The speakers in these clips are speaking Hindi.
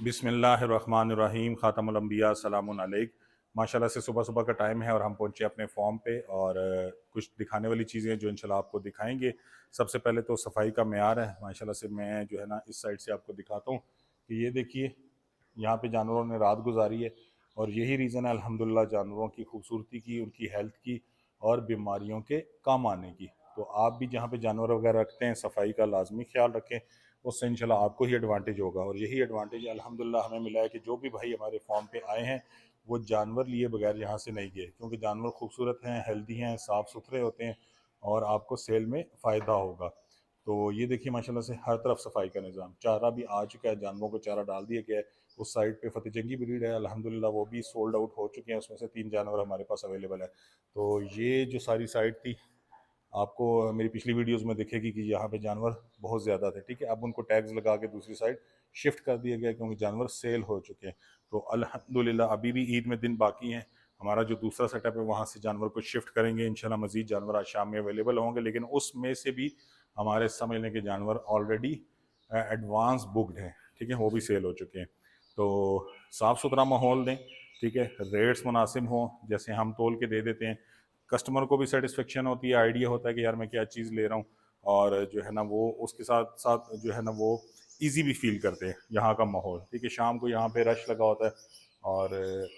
बिस्मिल्लाहिर्रहमानिर्रहीम ख़ातमुल अंबिया सलामुन अलैक। माशाल्लाह से सुबह सुबह का टाइम है और हम पहुंचे अपने फॉर्म पे और कुछ दिखाने वाली चीज़ें जो इंशाल्लाह आपको दिखाएंगे। सबसे पहले तो सफाई का मेयार है माशाल्लाह से। मैं जो है ना इस साइड से आपको दिखाता हूँ कि ये देखिए यहाँ पे जानवरों ने रात गुजारी है और यही रीज़न है अल्हम्दुलिल्लाह जानवरों की खूबसूरती की, उनकी हेल्थ की और बीमारियों के काम आने की। तो आप भी जहाँ पे जानवर वगैरह रखते हैं सफाई का लाजमी ख्याल रखें, उससे इंशाल्लाह आपको ही एडवांटेज होगा। और यही एडवांटेज अल्हम्दुलिल्लाह हमें मिला है कि जो भी भाई हमारे फॉर्म पे आए हैं वो जानवर लिए बगैर यहाँ से नहीं गए, क्योंकि जानवर खूबसूरत हैं, हेल्दी हैं, साफ़ सुथरे होते हैं और आपको सेल में फ़ायदा होगा। तो ये देखिए माशाल्लाह से हर तरफ सफाई का निज़ाम, चारा भी आ चुका है, जानवरों को चारा डाल दिया गया है। उस साइड पे फतेह जंगी ब्रीड है अल्हम्दुलिल्लाह, वो भी सोल्ड आउट हो चुके हैं, उसमें से 3 जानवर हमारे पास अवेलेबल है। तो ये जो सारी साइड थी आपको मेरी पिछली वीडियोस में दिखेगी कि यहाँ पे जानवर बहुत ज़्यादा थे, ठीक है। अब उनको टैग्स लगा के दूसरी साइड शिफ्ट कर दिया गया क्योंकि जानवर सेल हो चुके हैं। तो अल्हम्दुलिल्लाह अभी भी ईद में दिन बाकी हैं। हमारा जो दूसरा सेटअप है वहाँ से जानवर को शिफ्ट करेंगे इंशाल्लाह। मज़ीद जानवर आज शाम में अवेलेबल होंगे, लेकिन उसमें से भी हमारे समझ लें कि जानवर ऑलरेडी एडवांस बुकड हैं, ठीक है, वो भी सेल हो चुके हैं। तो साफ़ सुथरा माहौल दें, ठीक है, रेट्स मुनासिब हों, जैसे हम तोल के दे देते हैं, कस्टमर को भी सेटिस्फेक्शन होती है, आइडिया होता है कि यार मैं क्या चीज़ ले रहा हूँ। और जो है ना वो उसके साथ साथ जो है ना वो इजी भी फील करते हैं यहाँ का माहौल, ठीक है। शाम को यहाँ पे रश लगा होता है और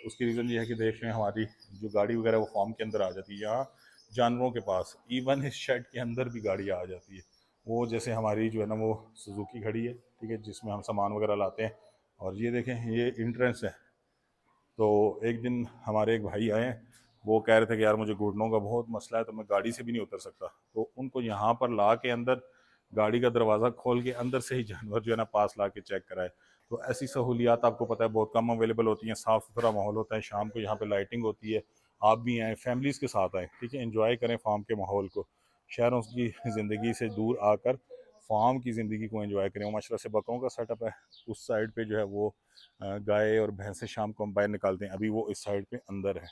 उसकी रीज़न ये है कि देख रहे हैं हमारी जो गाड़ी वगैरह वो फॉर्म के अंदर आ जाती है, यहाँ जानवरों के पास इवन इस शेड के अंदर भी गाड़ी आ जाती है। वो जैसे हमारी जो है ना वो सुजुकी खड़ी है, ठीक है, जिसमें हम सामान वगैरह लाते हैं। और ये देखें ये इंट्रेंस है। तो एक दिन हमारे एक भाई आए, वो कह रहे थे कि यार मुझे घुटनों का बहुत मसला है तो मैं गाड़ी से भी नहीं उतर सकता। तो उनको यहाँ पर ला के अंदर गाड़ी का दरवाज़ा खोल के अंदर से ही जानवर जो है ना पास ला के चेक कराए। तो ऐसी सहूलियात आपको पता है बहुत कम अवेलेबल होती हैं। साफ़ सुथरा माहौल होता है, शाम को यहाँ पे लाइटिंग होती है। आप भी आएँ, फैमिलीज़ के साथ आएँ, ठीक है, इंजॉय करें फार्म के माहौल को। शहरों की ज़िंदगी से दूर आकर फार्म की ज़िंदगी को एंजॉय करें। माशाल्लाह से बकरों का सेटअप है उस साइड पे जो है वो गाय और भैंसें शाम को हम बाहर निकालते हैं। अभी वो इस साइड पे अंदर है,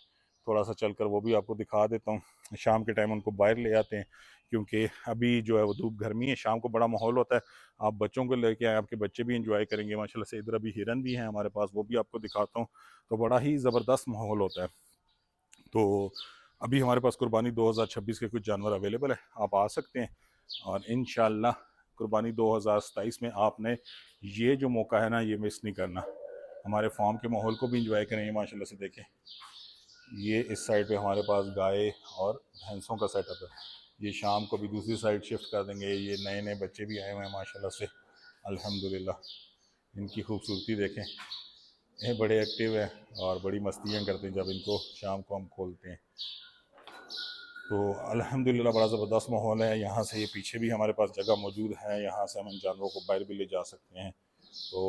थोड़ा सा चलकर वो भी आपको दिखा देता हूँ। शाम के टाइम उनको बाहर ले आते हैं क्योंकि अभी जो है वो धूप गर्मी है, शाम को बड़ा माहौल होता है। आप बच्चों को लेके आए, आपके बच्चे भी इंजॉय करेंगे माशाल्लाह से। इधर अभी हिरन भी हैं हमारे पास, वो भी आपको दिखाता हूँ। तो बड़ा ही ज़बरदस्त माहौल होता है। तो अभी हमारे पास कुर्बानी 2026 के कुछ जानवर अवेलेबल है, आप आ सकते हैं। और इंशाल्लाह कुर्बानी 2027 में आपने ये जो मौका है ना ये मिस नहीं करना। हमारे फार्म के माहौल को भी इंजॉय करेंगे माशाल्लाह से। देखें ये इस साइड पे हमारे पास गाय और भैंसों का सेटअप है। ये शाम को भी दूसरी साइड शिफ्ट कर देंगे। ये नए नए बच्चे भी आए हुए हैं माशाल्लाह से अल्हम्दुलिल्लाह। इनकी खूबसूरती देखें, ये बड़े एक्टिव है और बड़ी मस्तियाँ करते हैं जब इनको शाम को हम खोलते हैं। तो अल्हम्दुलिल्लाह बड़ा ज़बरदस्त माहौल है। यहाँ से ये पीछे भी हमारे पास जगह मौजूद है, यहाँ से हम इन जानवरों को बाहर भी ले जा सकते हैं। तो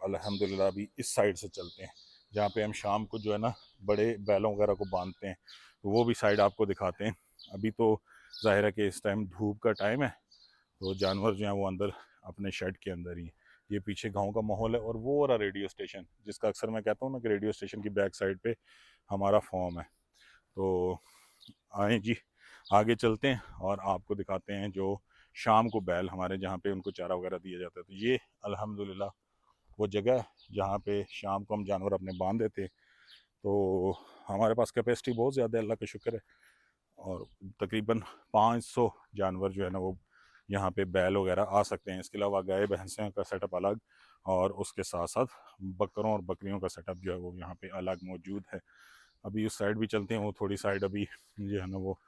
अल्हम्दुलिल्लाह अभी इस साइड से चलते हैं जहाँ पे हम शाम को जो है ना बड़े बैलों वगैरह को बांधते हैं। तो वो भी साइड आपको दिखाते हैं। अभी तो ज़ाहिर है कि इस टाइम धूप का टाइम है, तो जानवर जो हैं वो अंदर अपने शेड के अंदर ही हैं। ये पीछे गांव का माहौल है और वो रहा रेडियो स्टेशन, जिसका अक्सर मैं कहता हूँ ना कि रेडियो स्टेशन की बैक साइड पे हमारा फॉर्म है। तो आए जी आगे चलते हैं और आपको दिखाते हैं जो शाम को बैल हमारे जहाँ पे उनको चारा वगैरह दिया जाता है। तो ये अल्हम्दुलिल्लाह वो जगह है जहाँ पे शाम को हम जानवर अपने बांध देते हैं। तो हमारे पास कैपेसिटी बहुत ज़्यादा है, अल्लाह का शुक्र है। और तकरीबन 500 जानवर जो है ना वो यहाँ पे बैल वगैरह आ सकते हैं। इसके अलावा गाय भैंसें का सेटअप अलग और उसके साथ साथ बकरों और बकरियों का सेटअप जो है वो यहाँ पे अलग मौजूद है। अभी उस साइड भी चलते हैं, वो थोड़ी साइड अभी जो है ना वो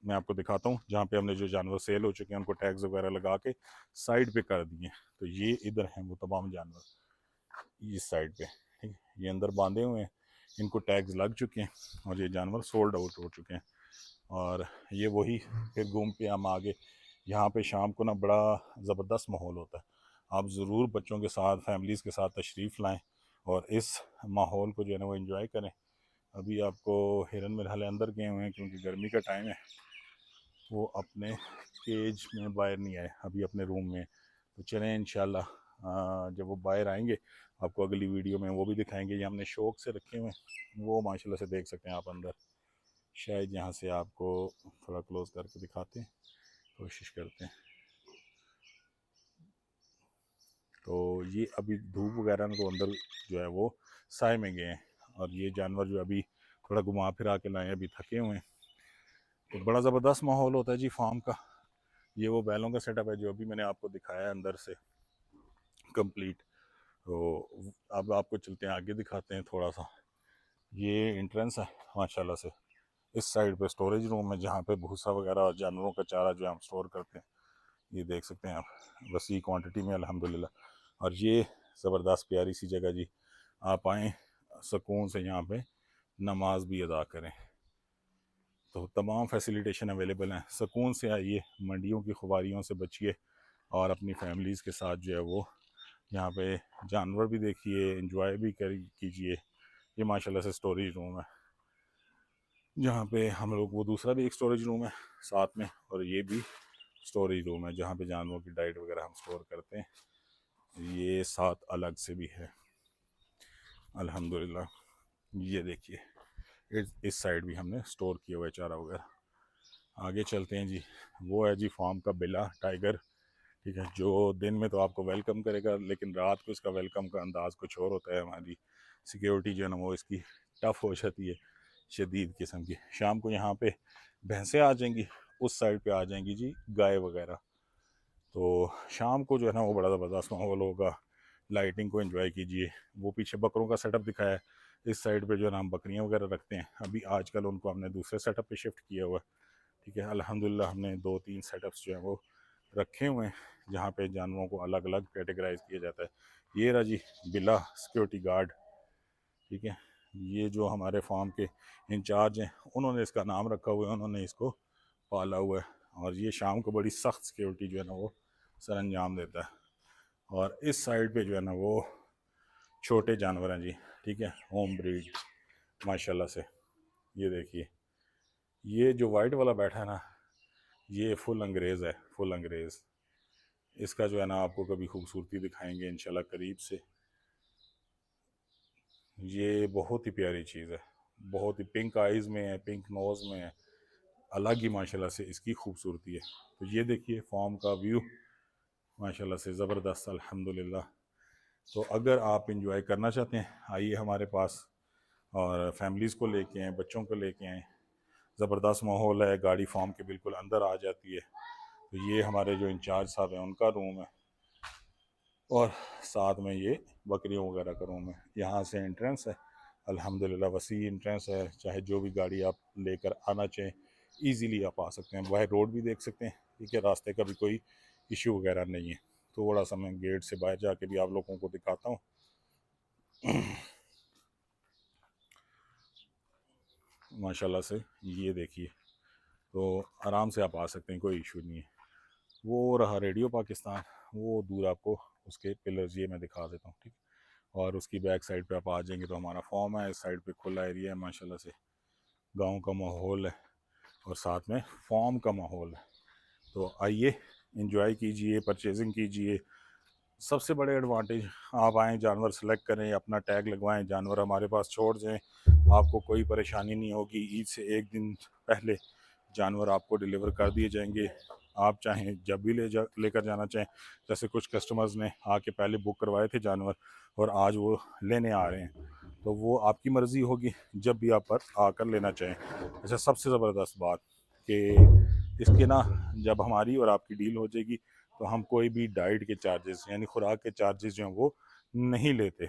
मैं आपको दिखाता हूँ जहाँ पे हमने जो जानवर सेल हो चुके हैं उनको टैग्स वगैरह लगा के साइड पे कर दिए। तो ये इधर हैं वो तमाम जानवर इस साइड पे, ठीक है, ये अंदर बांधे हुए हैं, इनको टैग्स लग चुके हैं और ये जानवर सोल्ड आउट हो चुके हैं। और ये वही फिर घूम के हम आगे यहाँ पे शाम को ना बड़ा ज़बरदस्त माहौल होता है। आप ज़रूर बच्चों के साथ फैमिलीज़ के साथ तशरीफ़ लाएँ और इस माहौल को जो है ना वो इन्जॉय करें। अभी आपको हिरन मेरे हाल अंदर गए हुए हैं क्योंकि गर्मी का टाइम है, वो अपने केज में बाहर नहीं आए, अभी अपने रूम में। तो चलें इंशाल्लाह जब वो बाहर आएंगे आपको अगली वीडियो में वो भी दिखाएंगे। ये हमने शौक से रखे हुए हैं, वो माशाल्लाह से देख सकते हैं आप अंदर। शायद यहाँ से आपको थोड़ा क्लोज करके दिखाते हैं, कोशिश करते हैं। तो ये अभी धूप वगैरह में तो अंदर जो है वो साए में गए हैं, और ये जानवर जो अभी थोड़ा घुमा फिरा के लाए, अभी थके हुए हैं। तो बड़ा ज़बरदस्त माहौल होता है जी फार्म का। ये वो बैलों का सेटअप है जो अभी मैंने आपको दिखाया है अंदर से कंप्लीट। तो अब आपको चलते हैं आगे, दिखाते हैं थोड़ा सा। ये एंट्रेंस है माशाल्लाह से। इस साइड पे स्टोरेज रूम है जहाँ पे भूसा वगैरह और जानवरों का चारा जो है हम स्टोर करते हैं। ये देख सकते हैं आप वसी क्वांटिटी में अल्हम्दुलिल्लाह। और ये ज़बरदस्त प्यारी सी जगह जी, आप आएँ सुकून से यहाँ पे नमाज भी अदा करें। तो तमाम फैसिलिटेशन अवेलेबल हैं, सुकून से आइए, मंडियों की खुबारियों से बचिए और अपनी फैमिलीज़ के साथ जो है वो यहाँ पे जानवर भी देखिए, इंजॉय भी कीजिए। ये माशाल्लाह से स्टोरेज रूम है जहाँ पे हम लोग, वो दूसरा भी एक स्टोरेज रूम है साथ में, और ये भी स्टोरेज रूम है जहाँ पे जानवरों की डाइट वगैरह हम स्टोर करते हैं। ये साथ अलग से भी है अल्हम्दुलिल्लाह। ये देखिए इस साइड भी हमने स्टोर किया हुआ है चारा वगैरह। आगे चलते हैं जी, वो है जी फार्म का बिला टाइगर, ठीक है, जो दिन में तो आपको वेलकम करेगा, लेकिन रात को इसका वेलकम का अंदाज़ कुछ और होता है। हमारी सिक्योरिटी जो है ना वो इसकी टफ हो जाती है, शदीद किस्म की। शाम को यहाँ पे भैंसें आ जाएंगी, उस साइड पे आ जाएंगी जी गाय वगैरह। तो शाम को जो है ना वो बड़ा ज़बरदस्त माहौल होगा, लाइटिंग को एंजॉय कीजिए। वो पीछे बकरों का सेटअप दिखाया है, इस साइड पे जो है ना हम बकरियाँ वगैरह रखते हैं। अभी आजकल उनको हमने दूसरे सेटअप पे शिफ्ट किया हुआ है, ठीक है। अल्हम्दुलिल्लाह हमने 2-3 सेटअप्स जो हैं वो रखे हुए हैं जहाँ पे जानवरों को अलग अलग कैटेगराइज किया जाता है। ये रहा जी बिला सिक्योरिटी गार्ड, ठीक है। ये जो हमारे फार्म के इंचार्ज हैं उन्होंने इसका नाम रखा हुआ है, उन्होंने इसको पाला हुआ है। और ये शाम को बड़ी सख्त सिक्योरिटी जो है ना वो सर अंजाम देता है। और इस साइड पे जो है ना वो छोटे जानवर हैं जी, ठीक है, होम ब्रीड माशाल्लाह से। ये देखिए, ये जो वाइट वाला बैठा है ना, ये फुल अंग्रेज़ है, फुल अंग्रेज़। इसका जो है ना आपको कभी खूबसूरती दिखाएंगे इंशाल्लाह करीब से। ये बहुत ही प्यारी चीज़ है, बहुत ही पिंक आइज़ में है, पिंक नोज़ में है, अलग ही माशाल्लाह से इसकी खूबसूरती है। तो ये देखिए फार्म का व्यू माशाल्लाह से ज़बरदस्त अल्हम्दुलिल्लाह। तो अगर आप इंजॉय करना चाहते हैं आइए हमारे पास, और फैमिलीज़ को लेके आएँ, बच्चों को लेके आएँ। ज़बरदस्त माहौल है, गाड़ी फार्म के बिल्कुल अंदर आ जाती है। तो ये हमारे जो इंचार्ज साहब हैं उनका रूम है, और साथ में ये बकरियों वगैरह का रूम है। यहाँ से एंट्रेंस है अल्हम्दुलिल्लाह, वसी एंट्रेंस है, चाहे जो भी गाड़ी आप लेकर आना चाहें इजीली आप आ सकते हैं। बाहर रोड भी देख सकते हैं, ठीक है, रास्ते का भी कोई इशू वगैरह नहीं है। थोड़ा सा मैं गेट से बाहर जाके भी आप लोगों को दिखाता हूँ। माशाल्लाह से ये देखिए, तो आराम से आप आ सकते हैं, कोई इशू नहीं है। वो रहा रेडियो पाकिस्तान, वो दूर आपको उसके पिलर्स ये मैं दिखा देता हूँ, ठीक। और उसकी बैक साइड पे आप आ जाएंगे तो हमारा फॉर्म है, इस साइड पे खुला एरिया है माशाल्लाह से, गांव का माहौल है और साथ में फॉर्म का माहौल है। तो आइए इंजॉय कीजिए, परचेजिंग कीजिए। सबसे बड़े एडवांटेज, आप आएँ, जानवर सेलेक्ट करें, अपना टैग लगवाएं, जानवर हमारे पास छोड़ जाएं, आपको कोई परेशानी नहीं होगी। ईद से एक दिन पहले जानवर आपको डिलीवर कर दिए जाएंगे, आप चाहें जब भी लेकर जाना चाहें। जैसे कुछ कस्टमर्स ने आके पहले बुक करवाए थे जानवर और आज वो लेने आ रहे हैं, तो वो आपकी मर्ज़ी होगी जब भी आप पर आकर लेना चाहें। अच्छा, सबसे ज़बरदस्त बात कि इसके ना जब हमारी और आपकी डील हो जाएगी तो हम कोई भी डाइट के चार्जेस यानी खुराक के चार्जेस जो हैं वो नहीं लेते।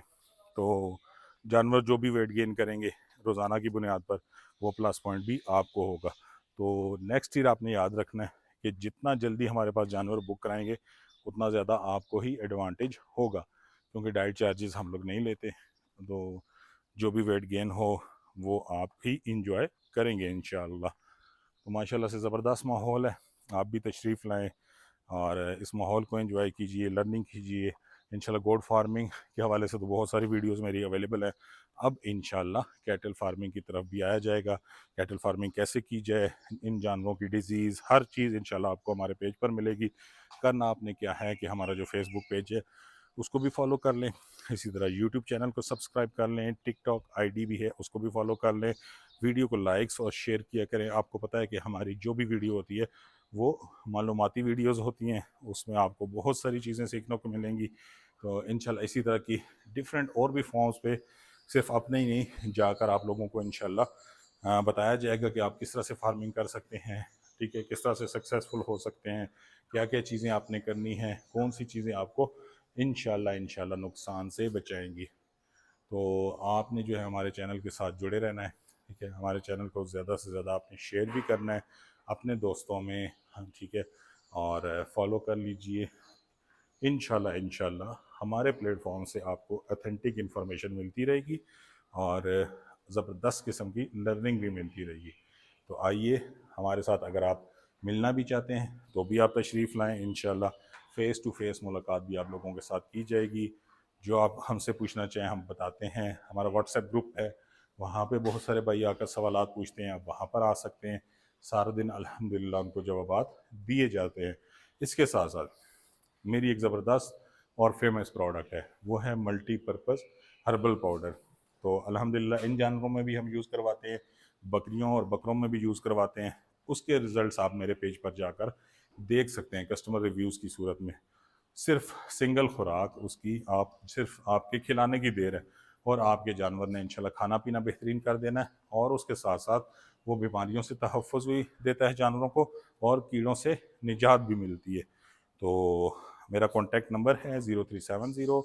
तो जानवर जो भी वेट गेन करेंगे रोज़ाना की बुनियाद पर, वो प्लस पॉइंट भी आपको होगा। तो नेक्स्ट ईयर आपने याद रखना है कि जितना जल्दी हमारे पास जानवर बुक कराएंगे उतना ज़्यादा आपको ही एडवांटेज होगा, क्योंकि डाइट चार्जेस हम लोग नहीं लेते। तो जो भी वेट गेन हो वो आप ही इंजॉय करेंगे इंशाअल्लाह। तो माशाल्लाह से ज़बरदस्त माहौल है, आप भी तशरीफ़ लाएँ और इस माहौल को एंजॉय कीजिए, लर्निंग कीजिए। इंशाल्लाह गोट फार्मिंग के हवाले से तो बहुत सारी वीडियोस मेरी अवेलेबल है। अब इंशाल्लाह कैटल फार्मिंग की तरफ भी आया जाएगा, कैटल फार्मिंग कैसे की जाए, इन जानवरों की डिजीज़, हर चीज़ इंशाल्लाह आपको हमारे पेज पर मिलेगी। करना आपने क्या है कि हमारा जो फेसबुक पेज है उसको भी फॉलो कर लें, इसी तरह यूट्यूब चैनल को सब्सक्राइब कर लें, टिकटॉक आईडी भी है उसको भी फॉलो कर लें, वीडियो को लाइक्स और शेयर किया करें। आपको पता है कि हमारी जो भी वीडियो होती है वो मालूमाती वीडियोस होती हैं, उसमें आपको बहुत सारी चीज़ें सीखने को मिलेंगी। तो इंशाल्लाह इसी तरह की डिफरेंट और भी फॉर्म्स पे सिर्फ अपने ही नहीं जाकर आप लोगों को इंशाल्लाह बताया जाएगा कि आप किस तरह से फार्मिंग कर सकते हैं, ठीक है, किस तरह से सक्सेसफुल हो सकते हैं, क्या क्या चीज़ें आपने करनी हैं, कौन सी चीज़ें आपको इंशाल्लाह नुकसान से बचाएंगी। तो आपने जो है हमारे चैनल के साथ जुड़े रहना है, ठीक है, हमारे चैनल को ज़्यादा से ज़्यादा आपने शेयर भी करना है अपने दोस्तों में, हाँ ठीक है, और फॉलो कर लीजिए। इंशाल्लाह हमारे प्लेटफॉर्म से आपको ऑथेंटिक इन्फॉर्मेशन मिलती रहेगी और ज़बरदस्त किस्म की लर्निंग भी मिलती रहेगी। तो आइए हमारे साथ, अगर आप मिलना भी चाहते हैं तो भी आप तशरीफ़ लाएँ। इंशाल्लाह फ़ेस टू फेस मुलाकात भी आप लोगों के साथ की जाएगी। जो आप हमसे पूछना चाहें हम बताते हैं। हमारा व्हाट्सएप ग्रुप है, वहाँ पे बहुत सारे भाई आकर सवालात पूछते हैं, आप वहाँ पर आ सकते हैं। सारा दिन अल्हम्दुलिल्लाह उनको जवाबात दिए जाते हैं। इसके साथ साथ मेरी एक ज़बरदस्त और फेमस प्रोडक्ट है, वो है मल्टीपर्पज़ हर्बल पाउडर। तो अल्हम्दुलिल्लाह इन जानवरों में भी हम यूज़ करवाते हैं, बकरियों और बकरों में भी यूज़ करवाते हैं। उसके रिज़ल्ट्स आप मेरे पेज पर जाकर देख सकते हैं कस्टमर रिव्यूज़ की सूरत में। सिर्फ सिंगल खुराक उसकी आप सिर्फ आपके खिलाने की देर है और आपके जानवर ने इंशाल्लाह खाना पीना बेहतरीन कर देना है, और उसके साथ साथ वो बीमारियों से तहफ़्फ़ुज़ भी देता है जानवरों को, और कीड़ों से निजात भी मिलती है। तो मेरा कॉन्टैक्ट नंबर है 0370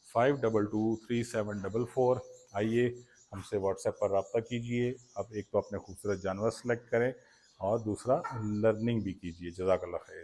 522 3744। आइए हमसे व्हाट्सएप पर रब्ता कीजिए। अब एक तो अपने खूबसूरत जानवर सेलेक्ट करें और दूसरा लर्निंग भी कीजिए। जज़ाकल्लाह खैर।